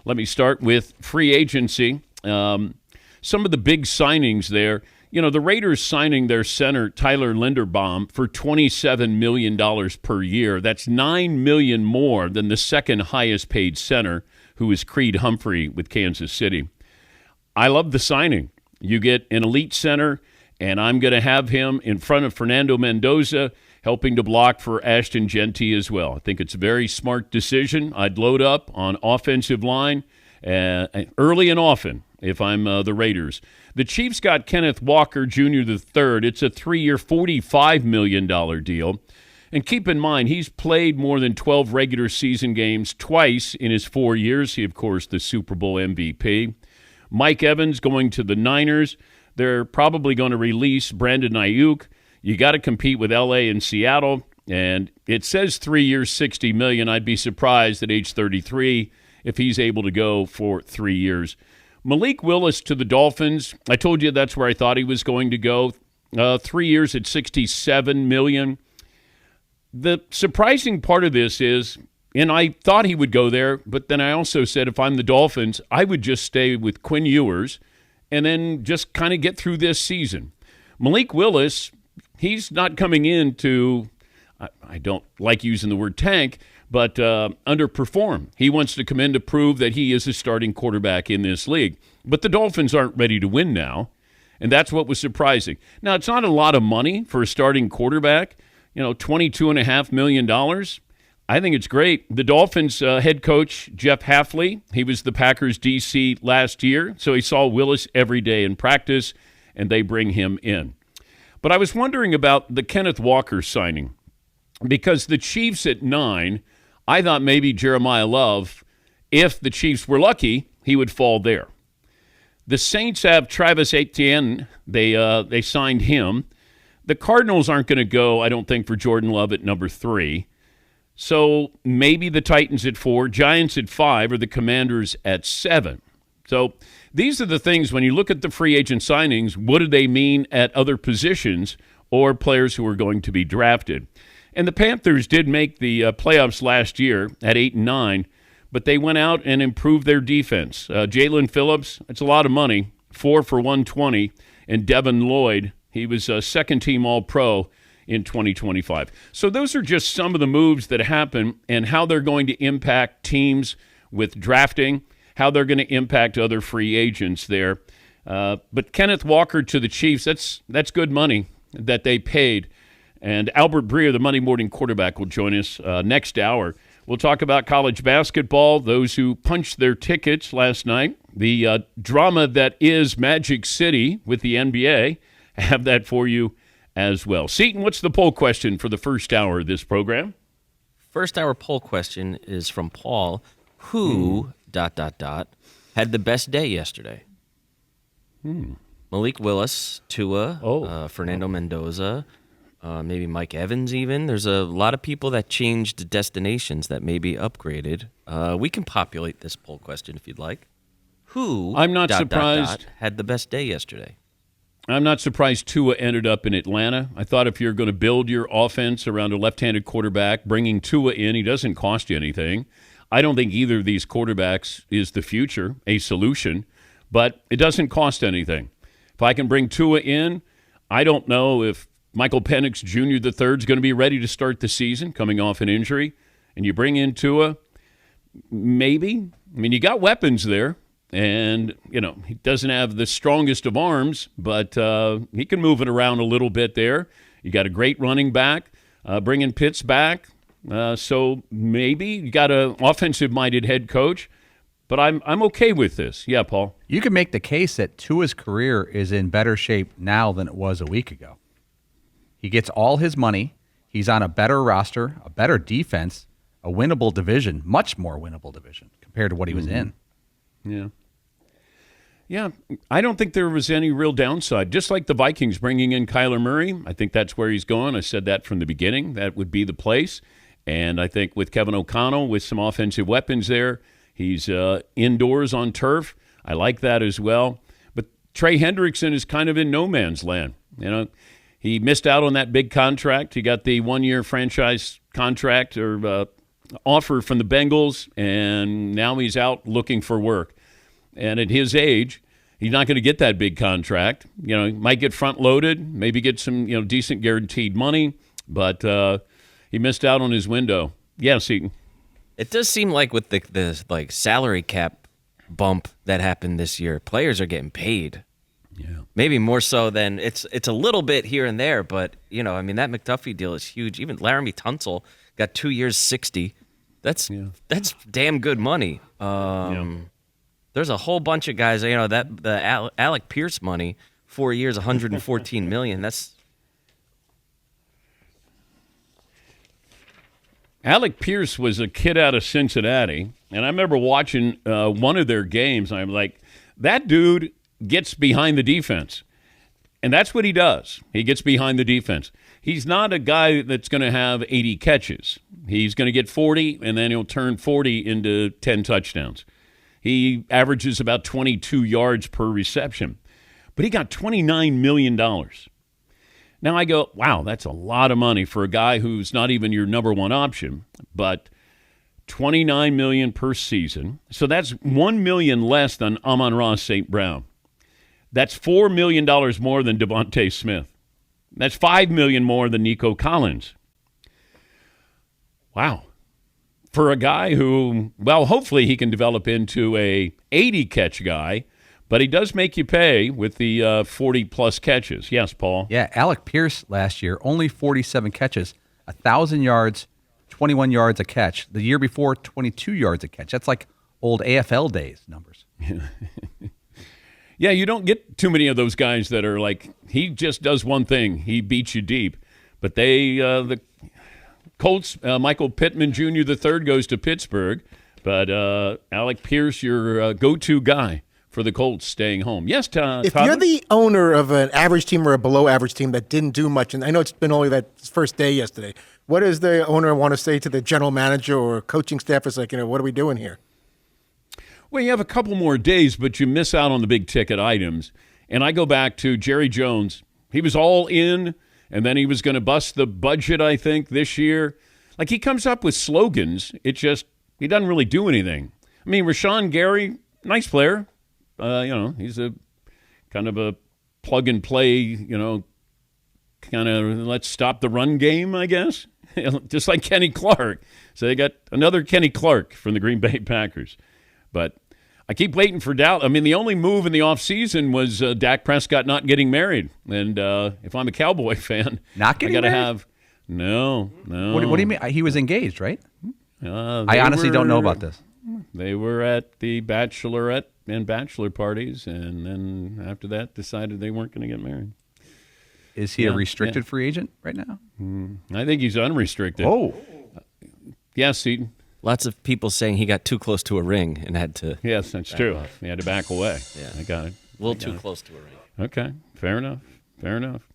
Let me start with free agency. Some of the big signings there. You know, the Raiders signing their center, Tyler Linderbaum, for $27 million per year. That's $9 million more than the second highest paid center, who is Creed Humphrey with Kansas City. I love the signing. You get an elite center, and I'm going to have him in front of Fernando Mendoza, helping to block for Ashton Genty as well. I think it's a very smart decision. I'd load up on offensive line early and often if I'm the Raiders. The Chiefs got Kenneth Walker Jr. III. It's a 3-year, $45 million deal. And keep in mind, he's played more than 12 regular season games twice in his 4 years. He, of course, the Super Bowl MVP. Mike Evans going to the Niners. They're probably going to release Brandon Ayuk. You got to compete with L.A. and Seattle. And it says 3 years, $60 million. I'd be surprised at age 33 if he's able to go for 3 years. Malik Willis to the Dolphins. I told you that's where I thought he was going to go. 3 years at $67 million. The surprising part of this is, and I thought he would go there, but then I also said if I'm the Dolphins, I would just stay with Quinn Ewers and then just kind of get through this season. Malik Willis, he's not coming in to, I don't like using the word tank, but underperform. He wants to come in to prove that he is a starting quarterback in this league. But the Dolphins aren't ready to win now, and that's what was surprising. Now, it's not a lot of money for a starting quarterback, $22.5 million. I think it's great. The Dolphins head coach, Jeff Hafley, he was the Packers DC last year, so he saw Willis every day in practice, and they bring him in. But I was wondering about the Kenneth Walker signing, because the Chiefs at 9, I thought maybe Jeremiah Love, if the Chiefs were lucky, he would fall there. The Saints have Travis Etienne. They signed him. The Cardinals aren't going to go, I don't think, for Jordan Love at number 3. So maybe the Titans at 4, Giants at 5, or the Commanders at 7. So these are the things, when you look at the free agent signings, what do they mean at other positions or players who are going to be drafted? And the Panthers did make the playoffs last year at 8-9, but they went out and improved their defense. Jalen Phillips, that's a lot of money, 4 for $120, and Devin Lloyd, he was a second-team All-Pro in 2025. So those are just some of the moves that happen and how they're going to impact teams with drafting, how they're going to impact other free agents there. But Kenneth Walker to the Chiefs, that's good money that they paid. And Albert Breer, the Monday morning quarterback, will join us next hour. We'll talk about college basketball, those who punched their tickets last night, the drama that is Magic City with the NBA. I have that for you as well. Seton, what's the poll question for the first hour of this program? First hour poll question is from Paul. Who, ... had the best day yesterday? Malik Willis, Tua, Fernando Mendoza, maybe Mike Evans even. There's a lot of people that changed destinations that may be upgraded. We can populate this poll question if you'd like. Who, I'm not surprised. Had the best day yesterday? I'm not surprised Tua ended up in Atlanta. I thought if you're going to build your offense around a left-handed quarterback, bringing Tua in, he doesn't cost you anything. I don't think either of these quarterbacks is the future, a solution, but it doesn't cost anything. If I can bring Tua in, I don't know if Michael Penix Jr. III is going to be ready to start the season coming off an injury, and you bring in Tua, maybe. I mean, you got weapons there. And, he doesn't have the strongest of arms, but he can move it around a little bit there. You got a great running back, bringing Pitts back. So maybe you got an offensive-minded head coach. But I'm okay with this. Yeah, Paul? You can make the case that Tua's career is in better shape now than it was a week ago. He gets all his money. He's on a better roster, a better defense, a winnable division, much more winnable division compared to what he was in. Yeah. Yeah, I don't think there was any real downside. Just like the Vikings bringing in Kyler Murray, I think that's where he's going. I said that from the beginning. That would be the place. And I think with Kevin O'Connell, with some offensive weapons there, he's indoors on turf. I like that as well. But Trey Hendrickson is kind of in no man's land. He missed out on that big contract. He got the one-year franchise contract or offer from the Bengals, and now he's out looking for work. And at his age, he's not going to get that big contract. You know, he might get front-loaded, maybe get some decent guaranteed money, but he missed out on his window. Yeah, Seton. It does seem like with the like salary cap bump that happened this year, players are getting paid. Yeah. Maybe more so than it's a little bit here and there, but I mean that McDuffie deal is huge. Even Laramie Tunsil got 2 years, 60. That's damn good money. There's a whole bunch of guys. That the Alec Pierce money, 4 years, 114 million. That's Alec Pierce was a kid out of Cincinnati, and I remember watching one of their games, and I'm like, that dude gets behind the defense. And that's what he does. He gets behind the defense. He's not a guy that's going to have 80 catches. He's going to get 40, and then he'll turn 40 into 10 touchdowns. He averages about 22 yards per reception. But he got $29 million. Now I go, wow, that's a lot of money for a guy who's not even your number one option. But $29 million per season. So that's $1 million less than Amon-Ra St. Brown. That's $4 million more than Devontae Smith. That's $5 million more than Nico Collins. Wow. For a guy who, well, hopefully he can develop into a 80-catch guy, but he does make you pay with the 40-plus catches. Yes, Paul? Yeah, Alec Pierce last year, only 47 catches, 1,000 yards, 21 yards a catch. The year before, 22 yards a catch. That's like old AFL days numbers. Yeah, you don't get too many of those guys that are like, he just does one thing. He beats you deep. But the Colts, Michael Pittman Jr. III goes to Pittsburgh. But Alec Pierce, your go-to guy for the Colts staying home. Yes, Todd? If you're the owner of an average team or a below-average team that didn't do much, and I know it's been only that first day yesterday, what does the owner want to say to the general manager or coaching staff? It's like, what are we doing here? Well, you have a couple more days, but you miss out on the big-ticket items. And I go back to Jerry Jones. He was all in, and then he was going to bust the budget, I think, this year. Like, he comes up with slogans. It just, he doesn't really do anything. I mean, Rashawn Gary, nice player. He's a kind of a plug-and-play, kind of let's stop the run game, I guess. Just like Kenny Clark. So they got another Kenny Clark from the Green Bay Packers. But I keep waiting for Dallas. I mean, the only move in the offseason was Dak Prescott not getting married. And if I'm a Cowboy fan, not getting married? have No. What do you mean? He was engaged, right? I honestly don't know about this. They were at the bachelorette and bachelor parties, and then after that decided they weren't going to get married. Is he a restricted free agent right now? I think he's unrestricted. Oh. Yes, Seton. lots of people saying he got too close to a ring and had to. Yes, that's true. He had to back away. Yeah. I got it. A little too close to a ring. Okay, fair enough.